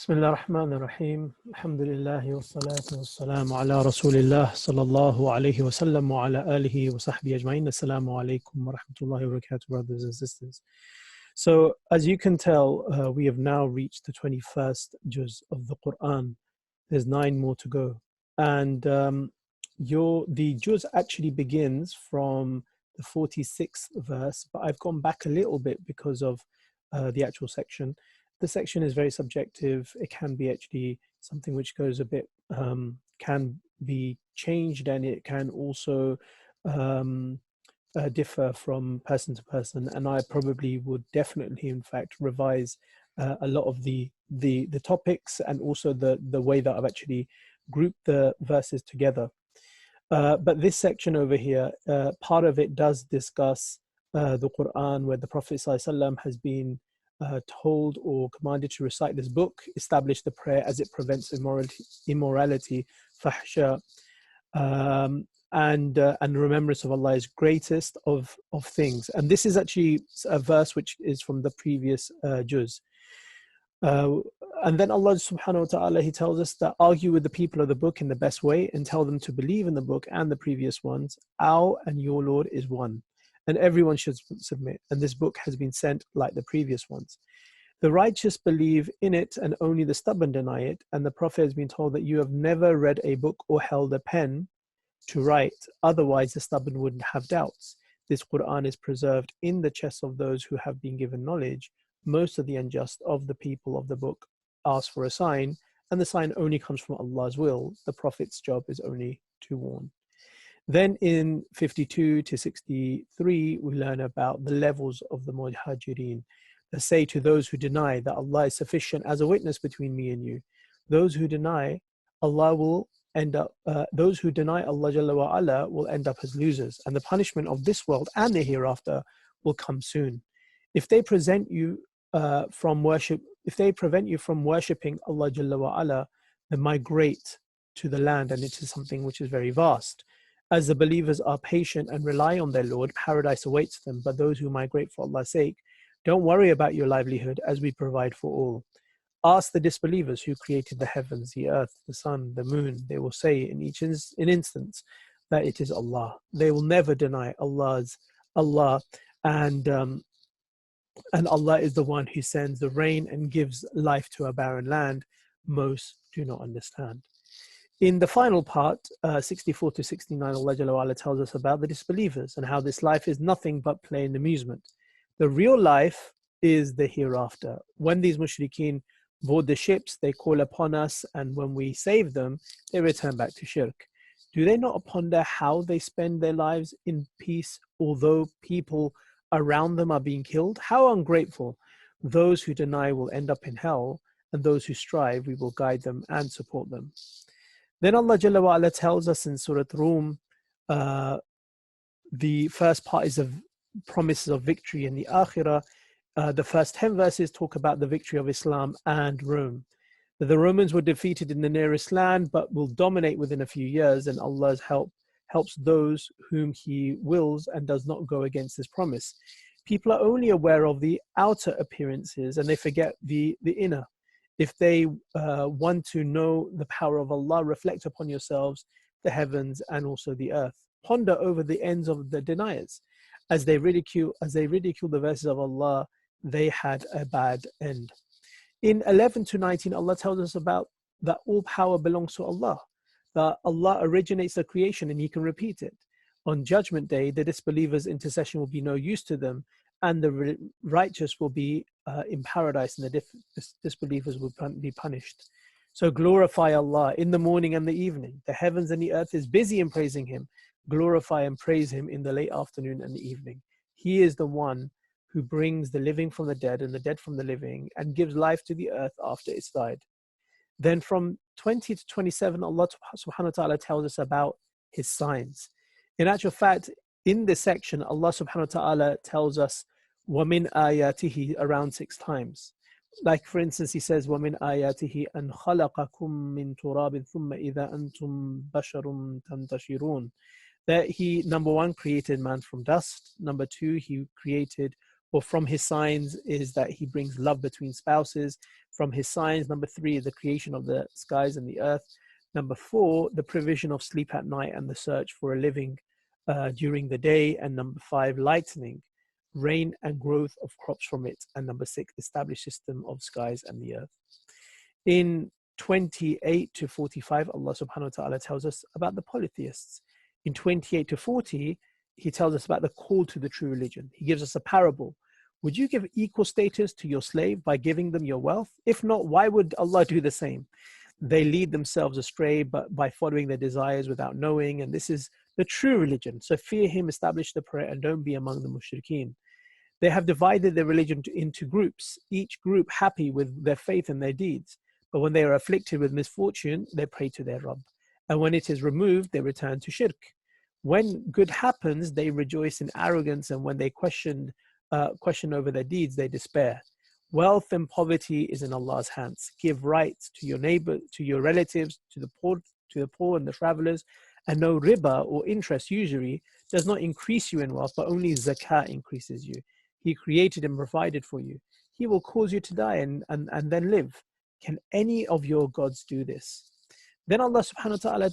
بسم الله الرحمن الرحيم الحمد لله والصلاة والسلام على رسول الله صلى الله عليه وسلم وعلى آله وصحبه أجمعين. Assalamu alaikum wa rahmatullahi wa barakatuh, brothers and sisters. So as you can tell, we have now reached the 21st juz of the Quran. There's 9 more to go. And the juz actually begins from the 46th verse, but I've gone back a little bit because of the actual section. The section is very subjective. It can be actually something which goes a bit, can be changed, and it can also differ from person to person. And I probably would definitely, in fact, revise a lot of the topics, and also the way that I've actually grouped the verses together. But this section over here, part of it does discuss the Quran, where the Prophet ﷺ has been told or commanded to recite this book, establish the prayer as it prevents immorality, fahsha, and the remembrance of Allah is greatest of things. And this is actually a verse which is from the previous juz. And then Allah subhanahu wa ta'ala, He tells us that argue with the people of the book in the best way and tell them to believe in the book and the previous ones. Our and your Lord is one, and everyone should submit, and this book has been sent like the previous ones. The righteous believe in it, and only the stubborn deny it. And the Prophet has been told that you have never read a book or held a pen to write, otherwise the stubborn wouldn't have doubts. This Quran is preserved in the chests of those who have been given knowledge. Most of the unjust of the people of the book ask for a sign, and the sign only comes from Allah's will. The Prophet's job is only to warn. Then in 52 to 63, we learn about the levels of the muhajirin. They say to those who deny that Allah is sufficient as a witness between me and you. Those who deny Allah will end up, those who deny Allah Jalla wa Ala will end up as losers, and the punishment of this world and the hereafter will come soon. If they prevent you from worshipping Allah Jalla wa Ala, then migrate to the land, and it is something which is very vast. As the believers are patient and rely on their Lord, paradise awaits them. But those who migrate for Allah's sake, don't worry about your livelihood, as we provide for all. Ask the disbelievers who created the heavens, the earth, the sun, the moon. They will say in each instance that it is Allah. They will never deny Allah's Allah, and Allah is the one who sends the rain and gives life to a barren land. Most do not understand. In the final part, 64 to 69, Allah Jalla wa Ala tells us about the disbelievers and how this life is nothing but play and amusement. The real life is the hereafter. When these mushrikeen board the ships, they call upon us, and when we save them, they return back to shirk. Do they not ponder how they spend their lives in peace, although people around them are being killed? How ungrateful! Those who deny will end up in hell, and those who strive, we will guide them and support them. Then Allah Jalla wa Ala tells us in Surah Rum, the first part is of promises of victory in the Akhirah. The first 10 verses talk about the victory of Islam and Rome. The Romans were defeated in the nearest land, but will dominate within a few years, and Allah's helps those whom He wills and does not go against His promise. People are only aware of the outer appearances, and they forget the inner. If they want to know the power of Allah, reflect upon yourselves, the heavens and also the earth. Ponder over the ends of the deniers. As they ridicule the verses of Allah, they had a bad end. In 11 to 19, Allah tells us about that all power belongs to Allah, that Allah originates the creation and He can repeat it. On Judgment Day, the disbelievers' intercession will be no use to them, and the righteous will be in paradise, and the disbelievers will be punished. So glorify Allah in the morning and the evening. The heavens and the earth is busy in praising Him. Glorify and praise Him in the late afternoon and the evening. He is the one who brings the living from the dead and the dead from the living, and gives life to the earth after it's died. Then from 20 to 27, Allah subhanahu wa ta'ala tells us about His signs. In actual fact, in this section, Allah subhanahu wa ta'ala tells us وَمِنْ آيَاتِهِ around 6 times. Like for instance, He says وَمِنْ آيَاتِهِ أَنْ خَلَقَكُم مِّن تُرَابٍ ثُمَّ إِذَا أَنْتُمْ بَشَرٌ تَنْتَشِرُونَ. That He, number 1, created man from dust. Number 2, He created or from his signs is that he brings love between spouses. From his signs, number 3 is the creation of the skies and the earth. Number 4, the provision of sleep at night and the search for a living during the day. And number 5, lightening, rain and growth of crops from it. And number 6, established system of skies and the earth. In 28 to 45, Allah subhanahu wa ta'ala tells us about the polytheists. In 28 to 40, he tells us about the call to the true religion. He gives us a parable. Would you give equal status to your slave by giving them your wealth? If not, why would Allah do the same? They lead themselves astray but by following their desires without knowing, and this is the true religion. So fear him, establish the prayer, and don't be among the mushrikeen. They have divided their religion into groups, each group happy with their faith and their deeds. But when they are afflicted with misfortune, they pray to their Rabb. And when it is removed, they return to shirk. When good happens, they rejoice in arrogance, and when they question over their deeds, they despair. Wealth and poverty is in Allah's hands. Give rights to your neighbor, to your relatives, to the poor and the travelers. And no riba or interest usury does not increase you in wealth, but only zakah increases you. He created and provided for you. He will cause you to die and then live. Can any of your gods do this? Then Allah subhanahu wa ta'ala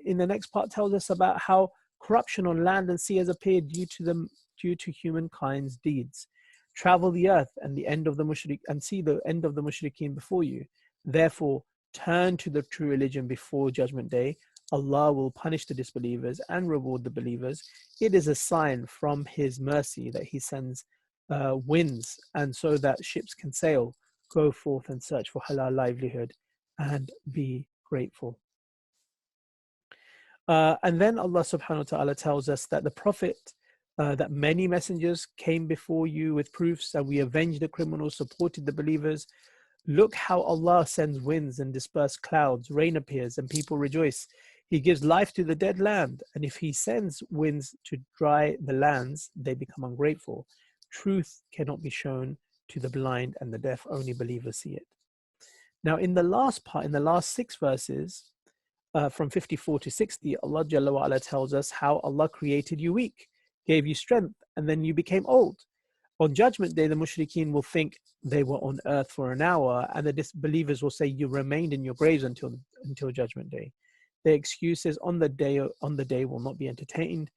in the next part tells us about how corruption on land and sea has appeared due to humankind's deeds. Travel the earth and the end of the mushrik and see the end of the mushrikeen before you. Therefore, turn to the true religion before Judgment Day. Allah will punish the disbelievers and reward the believers. It is a sign from His mercy that He sends winds, and so that ships can sail. Go forth and search for halal livelihood and be grateful. And then Allah subhanahu wa ta'ala tells us that the Prophet, that many messengers came before you with proofs, and we avenged the criminals, supported the believers. Look how Allah sends winds and disperse clouds, rain appears and people rejoice. He gives life to the dead land, and if He sends winds to dry the lands, they become ungrateful. Truth cannot be shown to the blind and the deaf, only believers see it. Now in the last part, in the last 6 verses, from 54 to 60, Allah Jalla wa Ala tells us how Allah created you weak, gave you strength, and then you became old. On Judgment Day, the mushrikeen will think they were on earth for an hour, and the disbelievers will say you remained in your graves until Judgment Day. Their excuses on the day will not be entertained.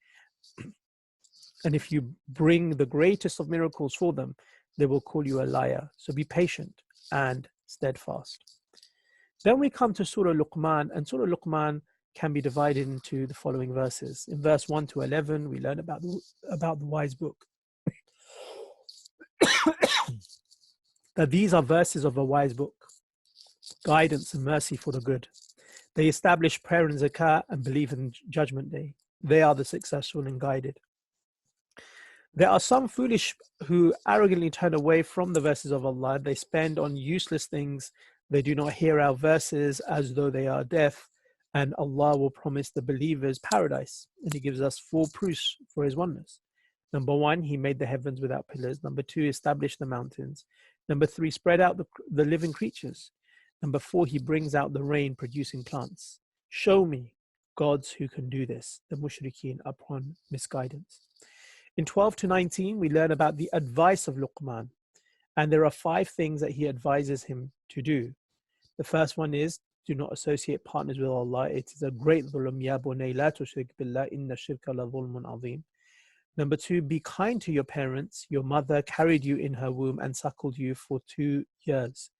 And if you bring the greatest of miracles for them, they will call you a liar. So be patient and steadfast. Then we come to Surah Luqman, and Surah Luqman can be divided into the following verses. In verse 1 to 11, we learn about the wise book. That these are verses of a wise book, guidance and mercy for the good. They establish prayer and zakah and believe in Judgment Day. They are the successful and guided. There are some foolish who arrogantly turn away from the verses of Allah. They spend on useless things. They do not hear our verses as though they are deaf. And Allah will promise the believers paradise. And He gives us 4 proofs for His oneness. Number 1, He made the heavens without pillars. Number 2, established the mountains. Number 3, spread out the living creatures. Number 4, He brings out the rain, producing plants. Show me gods who can do this, the mushrikeen upon misguidance. In 12 to 19, we learn about the advice of Luqman. And there are 5 things that he advises him to do. The first one is, do not associate partners with Allah. It is a great dhulm. Ya bunay la tushrik billah, inna shirka la dhulmun azim. Number 2, be kind to your parents. Your mother carried you in her womb and suckled you for 2 years.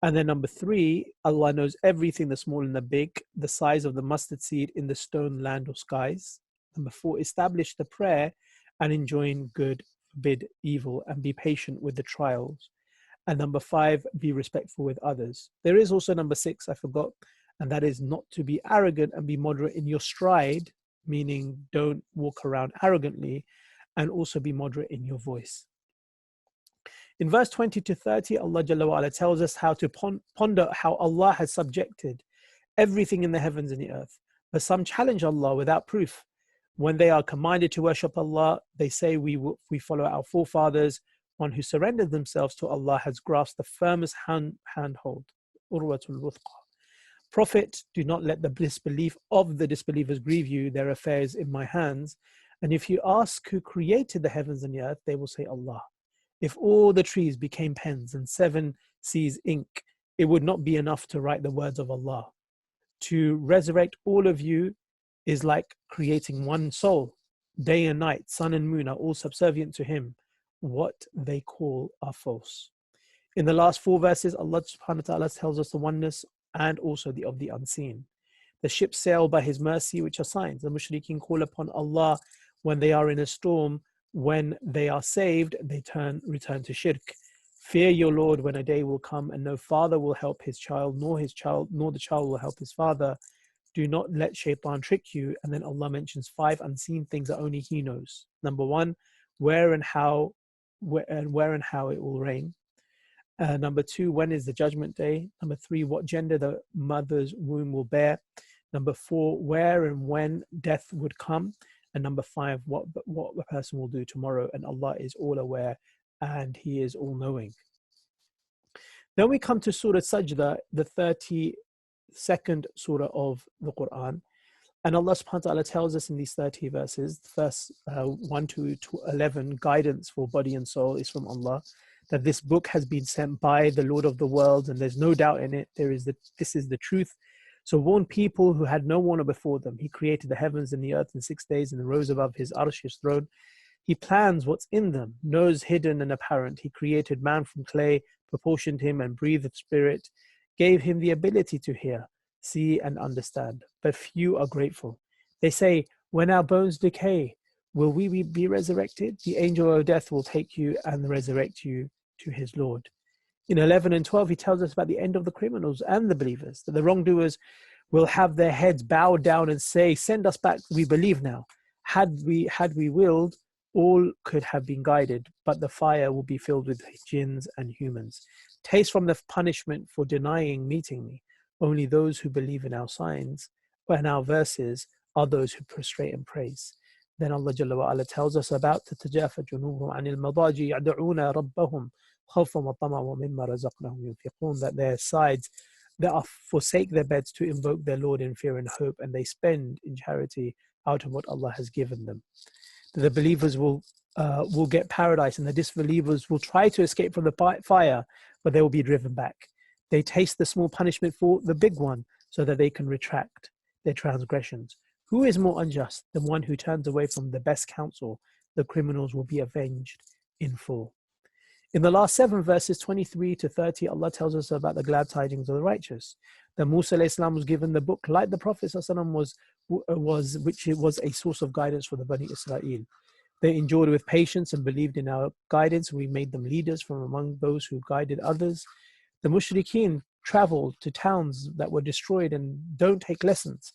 And then number 3, Allah knows everything, the small and the big, the size of the mustard seed in the stone, land or skies. Number 4, establish the prayer and enjoin good, forbid evil, and be patient with the trials. And number 5, be respectful with others. There is also number 6, I forgot, and that is not to be arrogant and be moderate in your stride, meaning don't walk around arrogantly, and also be moderate in your voice. In verse 20 to 30, Allah Jalla wa Ala tells us how to ponder how Allah has subjected everything in the heavens and the earth. But some challenge Allah without proof. When they are commanded to worship Allah, they say we follow our forefathers. One who surrendered themselves to Allah has grasped the firmest handhold. Urwatul Wuthqa. Prophet, do not let the disbelief of the disbelievers grieve you. Their affairs in my hands. And if you ask who created the heavens and the earth, they will say Allah. If all the trees became pens and 7 seas ink, it would not be enough to write the words of Allah. To resurrect all of you is like creating one soul. Day and night, sun and moon are all subservient to him. What they call are false. In the last 4 verses, Allah subhanahu wa ta'ala tells us the oneness and also of the unseen. The ships sail by his mercy, which are signs. The mushrikeen call upon Allah when they are in a storm. When they are saved, they return to shirk. Fear your Lord when a day will come and no father will help his child, nor the child will help his father. Do not let shaitan trick you. And then Allah mentions 5 unseen things that only he knows. Number 1, where and how it will rain. Number 2, when is the judgment day? Number 3, what gender the mother's womb will bear. Number 4, where and when death would come. And number 5, what a person will do tomorrow. And Allah is all aware and he is all knowing. Then we come to Surah Sajda, the 32nd surah of the Quran. And Allah subhanahu wa ta'ala tells us in these 30 verses, verse 1 to 11, guidance for body and soul is from Allah, that this book has been sent by the Lord of the worlds, and there's no doubt in it. This is the truth. So warn people who had no warner before them. He created the heavens and the earth in 6 days and rose above his arsh, his throne. He plans what's in them, knows hidden and apparent. He created man from clay, proportioned him and breathed spirit, gave him the ability to hear, see and understand. But few are grateful. They say, when our bones decay, will we be resurrected? The angel of death will take you and resurrect you to his Lord. In 11 and 12, he tells us about the end of the criminals and the believers, that the wrongdoers will have their heads bowed down and say, send us back, we believe now. Had we willed, all could have been guided, but the fire will be filled with jinns and humans. Taste from the punishment for denying meeting me. Only those who believe in our signs and our verses are those who prostrate and praise. Then Allah Jalla wa Ala tells us about تَتَجَافَ جُنُوبُهُمْ عَنِ الْمَضَاجِعِ يَدْعُونَ رَبَّهُمْ خَوْفًا وَطَمَعًا وَمِمَّا رَزَقْنَاهُمْ يُنْفِقُونَ, that their sides that are forsake their beds to invoke their Lord in fear and hope, and they spend in charity out of what Allah has given them. The believers will get paradise, and the disbelievers will try to escape from the fire, but they will be driven back. They taste the small punishment for the big one, so that they can retract their transgressions. Who is more unjust than one who turns away from the best counsel? The criminals will be avenged in full. In the last 7 verses, 23 to 30, Allah tells us about the glad tidings of the righteous. That Musa alayhi salam was given the book like the Prophet which was a source of guidance for the Bani Israel. They endured with patience and believed in our guidance. We made them leaders from among those who guided others. The mushrikeen traveled to towns that were destroyed and don't take lessons.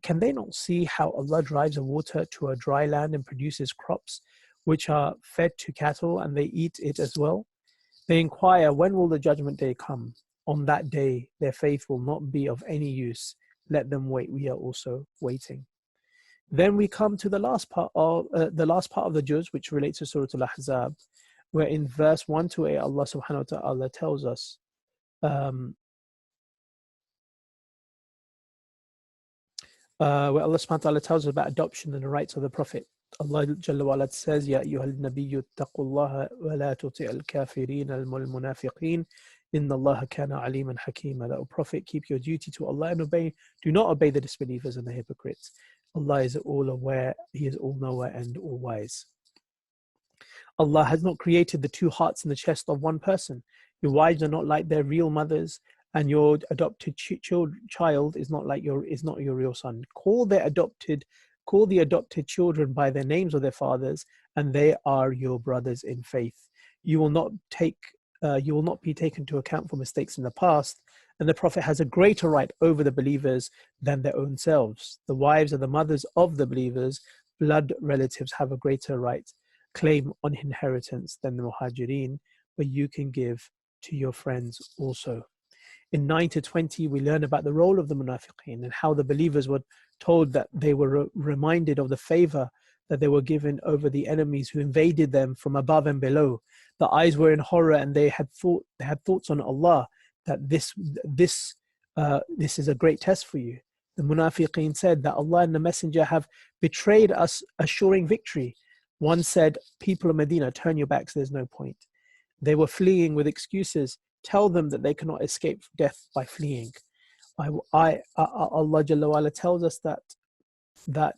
Can they not see how Allah drives a water to a dry land and produces crops which are fed to cattle and they eat it as well? They inquire, when will the judgment day come? On that day, their faith will not be of any use. Let them wait. We are also waiting. Then we come to the last part of the juz, which relates to Surah Al-Ahzab, where in verse 1 to 8, Allah subhanahu wa ta'ala tells us, where Allah subhanahu wa ta'ala tells us about adoption and the rights of the Prophet. Allah Jalla wa Ala says, Ya ayyuhal nabiyyu ittaqullaha wa la tuti'al kafirin wal munafiqin inna Allaha kana aliman hakima. That, O Prophet, keep your duty to Allah and do not obey the disbelievers and the hypocrites. Allah is all aware, He is all knower and all wise. Allah has not created the 2 hearts in the chest of one person. Your wives are not like their real mothers, and your adopted child is not your real son. Call the adopted children by their names of their fathers, and they are your brothers in faith. You will not be taken into account for mistakes in the past, and the Prophet has a greater right over the believers than their own selves. The wives and the mothers of the believers, blood relatives, have a greater claim on inheritance than the muhajirin, but you can give to your friends also. In 9 to 20, we learn about the role of the munafiqeen and how the believers were told that they were reminded of the favor that they were given over the enemies who invaded them from above and below. The eyes were in horror, and they had thoughts on Allah that this is a great test for you. The munafiqeen said that Allah and the Messenger have betrayed us, assuring victory. One said, people of Medina, turn your backs, there's no point. They were fleeing with excuses. Tell them that they cannot escape death by fleeing. Allah Jalla wa'ala tells us that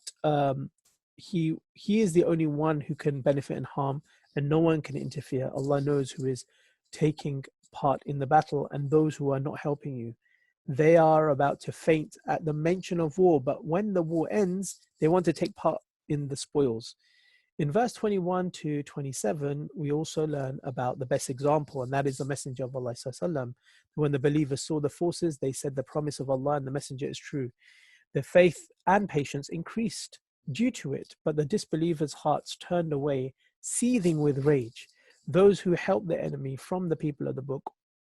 he is the only one who can benefit and harm, and no one can interfere. Allah knows who is taking part in the battle and those who are not helping you. They are about to faint at the mention of war, but when the war ends, they want to take part in the spoils. In verse 21 to 27, we also learn about the best example, and that is the Messenger of Allah sallallahu. When the believers saw the forces, they said the promise of Allah and the Messenger is true. Their faith and patience increased due to it, but the disbelievers' hearts turned away, seething with rage. Those who helped the enemy from the people of the book,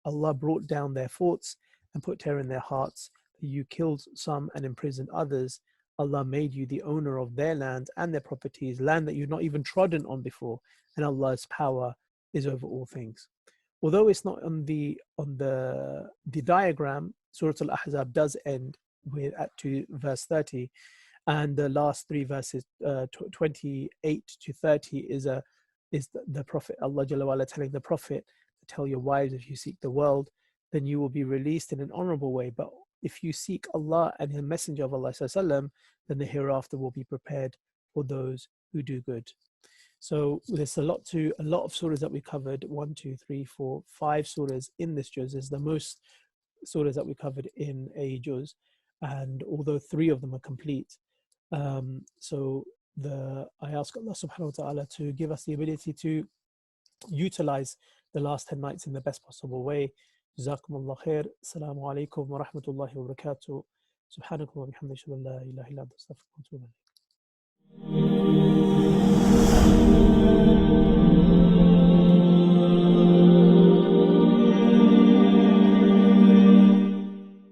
Allah brought down their thoughts and put terror in their hearts. You killed some and imprisoned others. Allah made you the owner of their land and their properties, land that you've not even trodden on before, and Allah's power is over all things. Although it's not on the diagram, Surah Al-Ahzab does end with to verse 30, and the last three verses, 28 to 30, is the Prophet, Allah Jalla wa'ala telling the Prophet to tell your wives, if you seek the world, then you will be released in an honorable way. But if you seek Allah and His Messenger of Allah sallallahu, then the hereafter will be prepared for those who do good. So there's a lot of surahs that we covered. 1, 2, 3, 4, 5 surahs in this juz is the most surahs that we covered in a juz, and although 3 of them are complete, I ask Allah subhanahu wa ta'ala to give us the ability to utilize the last 10 nights in the best possible way. Jazakumullah khair. Assalamu alaikum wa rahmatullahi wa barakatuh. Subhanakallah wa bihamdika, la ilaha illa anta, astaghfiruka wa atubu ilayk.